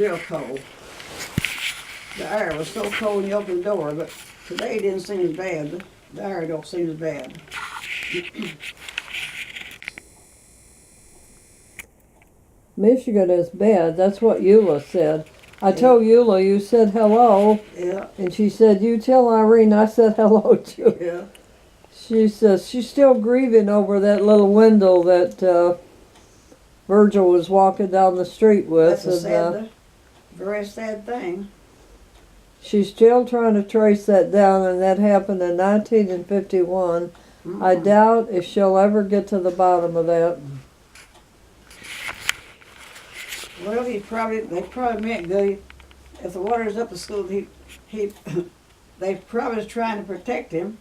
real cold. The air was so cold when you opened the door, but today it didn't seem as bad. The air don't seem as bad. Michigan is bad. That's what Eula said. I told Eula you said hello. Yeah. And she said, you tell Irene I said hello to. Yeah. She says she's still grieving over that little window that Virgil was walking down the street with. That's a sad, very sad thing. She's still trying to trace that down, and that happened in 1951. I doubt if she'll ever get to the bottom of that. Well, they probably meant good. If the water's up the school, they probably was trying to protect him.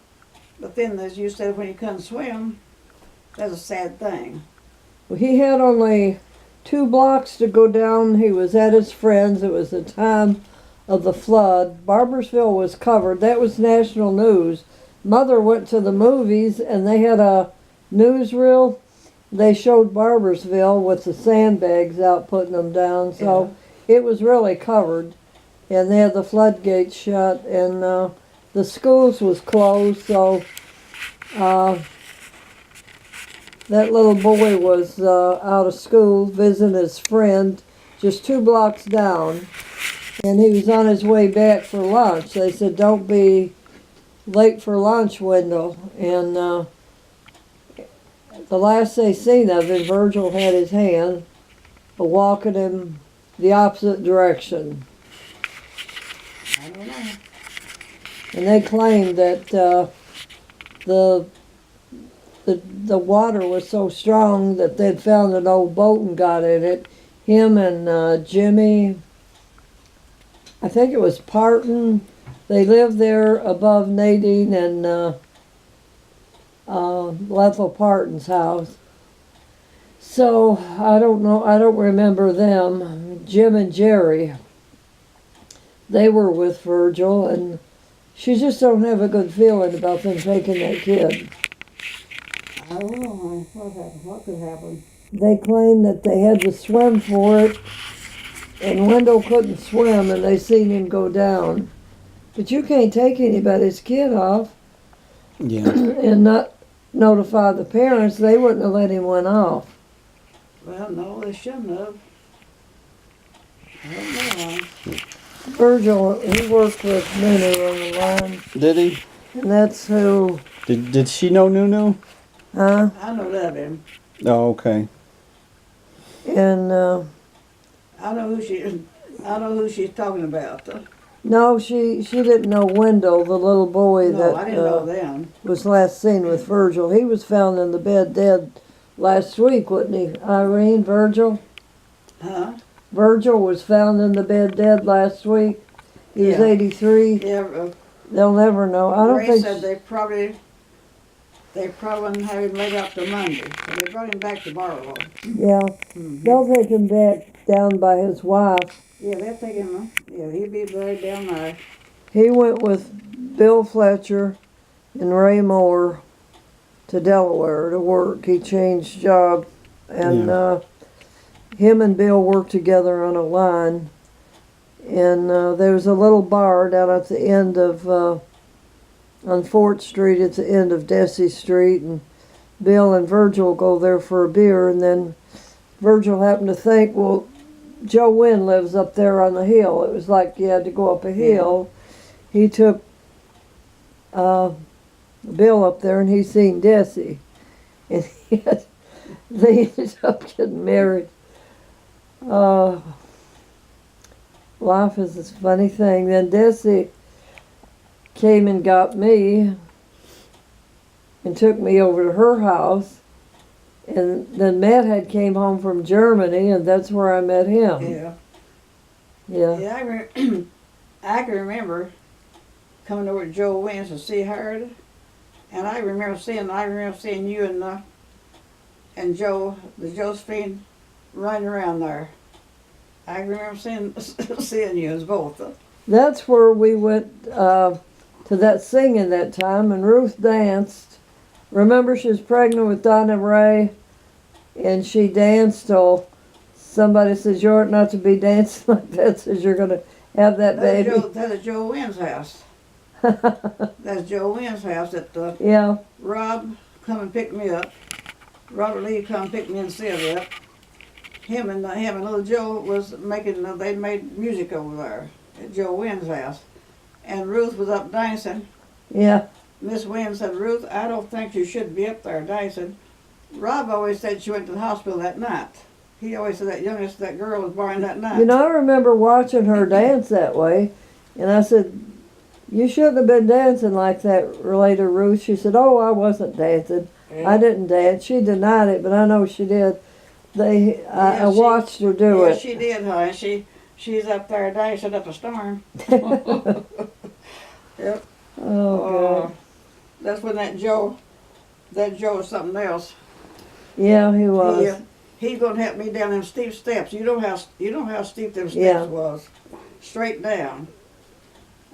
But then, as you said, when he couldn't swim, that's a sad thing. Well, he had only 2 blocks to go down. He was at his friend's. It was the time of the flood. Barbourville was covered. That was national news. Mother went to the movies, and they had a newsreel. They showed Barbourville with the sandbags out putting them down. So it was really covered. And they had the floodgates shut, and the schools was closed. So that little boy was out of school visiting his friend just 2 blocks down. And he was on his way back for lunch. They said, don't be late for lunch, Wendell. And the last they seen of him, Virgil had his hand walking him the opposite direction. I don't know. And they claimed that the water was so strong that they'd found an old boat and got in it. Him and Jimmy, I think it was Parton. They lived there above Nadine and Lethal Parton's house. So I don't know. I don't remember them. Jim and Jerry. They were with Virgil, and she just don't have a good feeling about them taking that kid. I don't know. What happened? What could happen? They claimed that they had to swim for it, and Wendell couldn't swim, and they seen him go down. But you can't take anybody's kid off and not notify the parents. They wouldn't have let him went off. Well, no, they shouldn't have. I don't know. Virgil, he worked with Nunu on the line. Did he? And that's who... Did she know Nunu? Huh? I know that him. Oh, okay. And, I know who she's talking about. no, she didn't know Wendell, the little boy No, I didn't know them. was last seen with Virgil. He was found in the bed dead last week, wasn't he, Irene, Virgil? Huh? Virgil was found in the bed dead last week. He was 83. Yeah. They'll never know. I don't Ray think... said they probably wouldn't have him laid up till Monday. So they brought him back tomorrow. Yeah. They'll take him back down by his wife. Yeah, they'll take him. Yeah, he'll be buried down there. He went with Bill Fletcher and Ray Moore to Delaware to work. He changed job, and him and Bill worked together on a line. And there was a little bar down at the end of on 4th Street, at the end of Desi Street, and Bill and Virgil go there for a beer, and then Virgil happened to think, well, Joe Wynn lives up there on the hill. It was like you had to go up a hill. He took Bill up there, and he seen Desi, and they ended up getting married. Life is this funny thing. Then Desi came and got me and took me over to her house. And then Matt had came home from Germany, and that's where I met him. Yeah. Yeah. Yeah, I can remember coming over to Joe Wynn's to see her, and I remember seeing you and Josephine running around there. I remember seeing you as both. That's where we went to that singing that time, and Ruth danced. Remember, she was pregnant with Donna Ray, and she danced till somebody says you ought not to be dancing like that, says you're going to have that baby. That's Joe Wynn's house. That's Joe Wynn's house that Yeah, Rob come and picked me up. Robert Lee come and picked me and Sylvia up. Him and little Joe was making, they made music over there at Joe Wynn's house. And Ruth was up dancing. yeah. Miss Wynn said, Ruth, I don't think you should be up there dancing. Rob always said she went to the hospital that night. He always said that girl was born that night. You know, I remember watching her dance that way, and I said, you shouldn't have been dancing like that, later, Ruth. She said, oh, I wasn't dancing. Yeah. I didn't dance. She denied it, but I know she did. I she- watched her do Yeah, it. she did, honey. She's up there dancing up a storm. Yep. Oh, God. That's when that Joe was something else. Yeah, he was. He's gonna help me down them steep steps. You know how steep them steps Yeah. was. Straight down.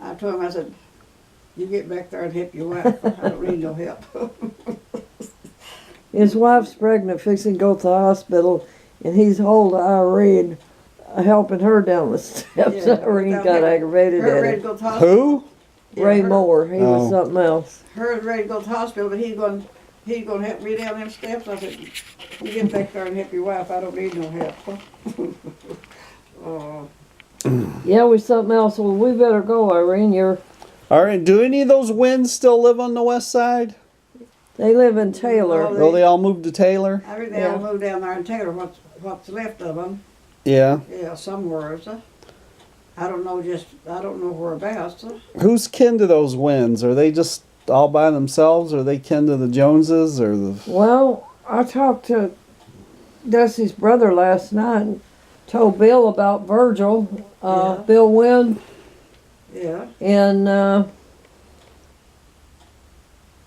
I told him, I said, you get back there and help your wife. I don't need no help. His wife's pregnant, fixing to go to the hospital, and he's holding Irene, helping her down the steps. Yeah, Irene without got her- aggravated Her at ready it. to go to the hospital. Who? Yeah, Ray her- Moore, he was Oh. something else. Her's ready to go to the hospital, but he's gonna help me down them steps. I said, you get back there and help your wife. I don't need no help. Oh. Yeah, with something else. Well, we better go, Irene. All right. Do any of those Winds still live on the west side? They live in Taylor. Oh, Well, they all moved to Taylor. I think they all moved down there and Taylor. What's left of them? Yeah. Yeah, somewhere. I don't know whereabouts. Who's kin to those Winds? Are they just all by themselves? Or are they kin to the Joneses or the? Well, I talked to Dusty's brother last night and told Bill about Virgil, Yeah. Bill Wynn, Yeah. and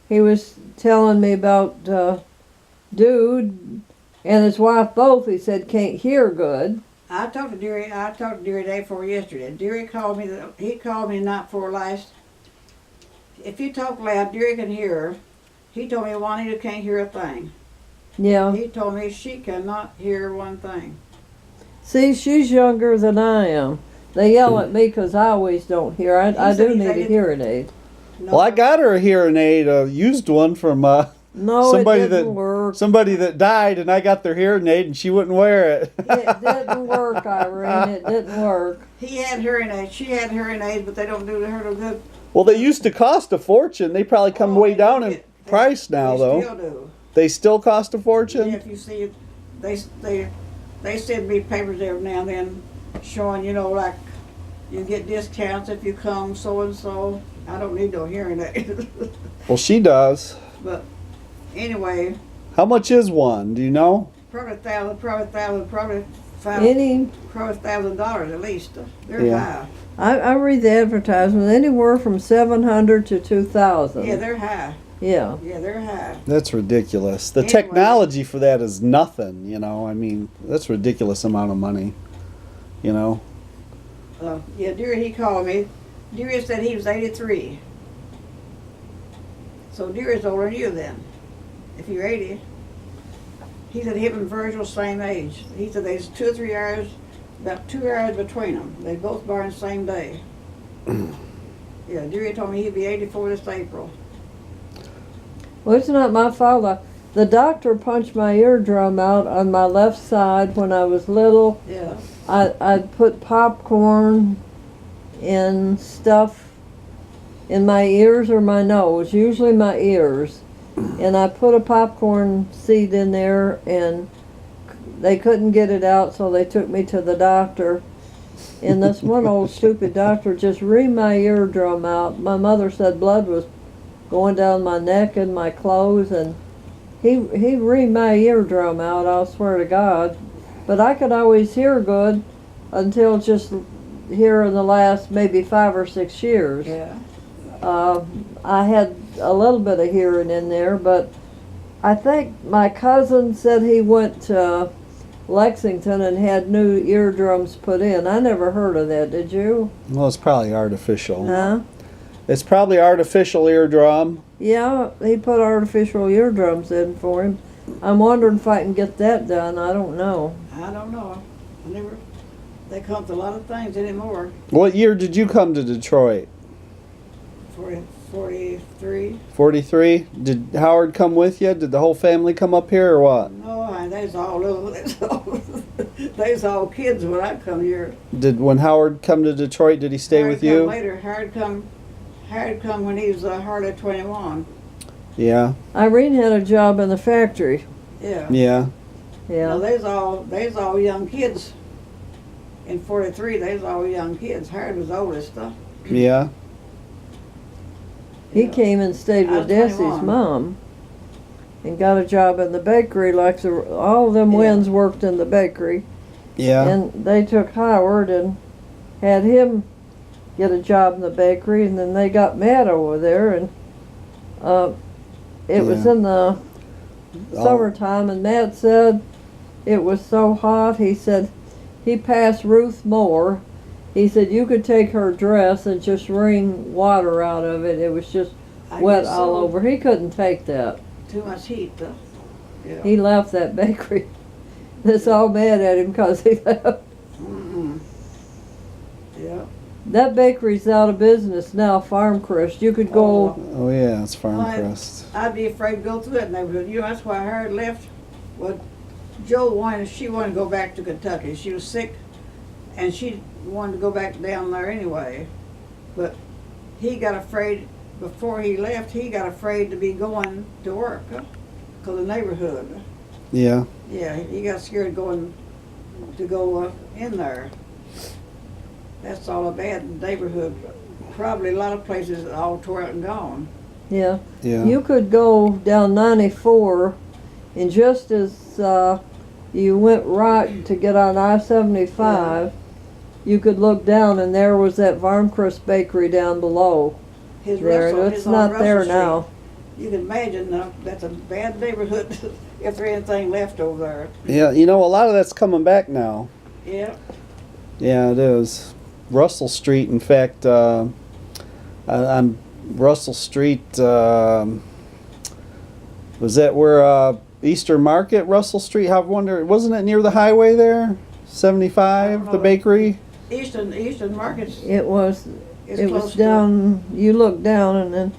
he was telling me about Dude and his wife both. He said can't hear good. I talked to Deary day before yesterday. Deary called me. He called me night before last. If you talk loud, Deary can hear her. He told me Juanita can't hear a thing. Yeah. He told me she cannot hear one thing. See, she's younger than I am. They yell at me because I always don't hear. I said do he need a said hearing aid. No, Well, I got her a hearing aid, a used one from No, somebody it didn't work. somebody that died, and I got their hearing aid, and she wouldn't wear it. It didn't work, Irene. It didn't work. He had hearing aids. She had hearing aids, but they don't do her no good. Well, they used to cost a fortune. They probably come Oh, way they down do in get- price now, they though. Still do. They still cost a Yeah, fortune. if you see it, they send me papers every now and then showing, like you get discounts if you come so and so. I don't need no hearing aid. Well, she does. But anyway, How much is one? Do you know? probably $1,000 at least. They're Yeah. high. I read the advertisement anywhere from 700 to 2,000. Yeah, they're high. Yeah. Yeah, they're high. That's ridiculous. The Anyway. technology for that is nothing. I mean, that's a ridiculous amount of money. Yeah, Deary, he called me. Deary said he was 83. So Deary's older than you then, if you're 80. He said him and Virgil same age. He said there's 2 or 3 hours, about 2 hours between them. They both born the same day. Yeah, Deary told me he'd be 84 this April. Well, it's not my fault. The doctor punched my eardrum out on my left side when I was little. Yeah. I'd put popcorn and stuff in my ears or my nose, usually my ears. And I put a popcorn seed in there and they couldn't get it out, so they took me to the doctor. And this one old stupid doctor just reamed my eardrum out. My mother said blood was going down my neck and my clothes, and he reamed my eardrum out, I'll swear to God. But I could always hear good until just here in the last maybe 5 or 6 years. Yeah. I had a little bit of hearing in there, but I think my cousin said he went to Lexington and had new eardrums put in. I never heard of that, did you? Well, it's probably artificial. Huh? It's probably artificial eardrum. Yeah, he put artificial eardrums in for him. I'm wondering if I can get that done. I don't know. I don't know. They come to a lot of things anymore. What year did you come to Detroit? 43. 43? Did Howard come with you? Did the whole family come up here or what? No, they's all little. They's all kids when I come here. When Howard come to Detroit, did he stay Howard with you? come later. Howard come when he was hardly 21. Yeah. Irene had a job in the factory. Yeah. Yeah. Yeah. No, they's all young kids. In 43, they's all young kids. Howard was oldest, though. Yeah. He Yeah. came and stayed I with was Desi's 21. mom and got a job in the bakery like all of them Yeah. Wins worked in the bakery. Yeah. And they took Howard and had him get a job in the bakery, and then they got mad over there, and it was Yeah. in the summertime, and Matt said it was so hot, he said he passed Ruth Moore. He said you could take her dress and just wring water out of it. It was just I wet guess all so. over. He couldn't take that. Too much heat, though. Yeah. He left that bakery. That's all mad at him because he left. Mm-mm. Yeah. That bakery's out of business now, Farm Crest. You could go, Oh yeah, it's Farm Well, Crest. I'd be afraid to go through that neighborhood. You know, that's why Howard left. Well, Joe she wanted to go back to Kentucky. She was sick, and she wanted to go back down there anyway. But he got afraid, before he left, he got afraid to be going to work because of the neighborhood. Yeah. Yeah, he got scared going to go in there. That's all a bad neighborhood. Probably a lot of places all tore out and gone. yeah. Yeah. You could go down 94, and just as you went right to get on I-75, you could look down, and there was that Farm Crest bakery down below. His There, Russell, it's his on not Russell there Street. now. You can imagine that's a bad neighborhood if there's anything left over there. Yeah, you know, a lot of that's coming back now. Yeah. Yeah, it is. Russell Street, in fact, I'm Russell Street, was that where Eastern Market, Russell Street? I wonder, wasn't it near the highway there? 75, the bakery? Eastern Markets It was is it close was down, you look down, and then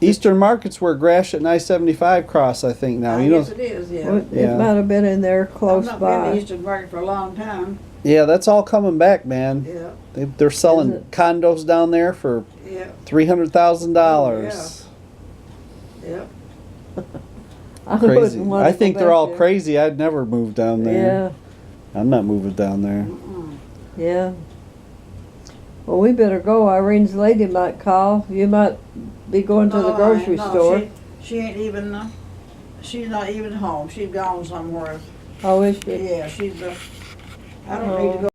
Eastern Market's where Gratiot and I-75 cross, I think, now. I You know, guess it is, yeah. it Yeah. might have been in there close I've not been by. to Eastern Market for a long time. yeah, that's all coming back, man. Yeah, They're selling Is it? condos down there for yeah, $300,000. yeah. I Crazy. wouldn't want to I go think they're back all there. crazy. I'd never move down there. Yeah, I'm not moving down there. Mm-mm. yeah. Well, we better go. Irene's lady might call. You might be going to the No, grocery no, store. She ain't even, she's not even home. She's gone somewhere. Oh, is she? Yeah, she's, I don't need to go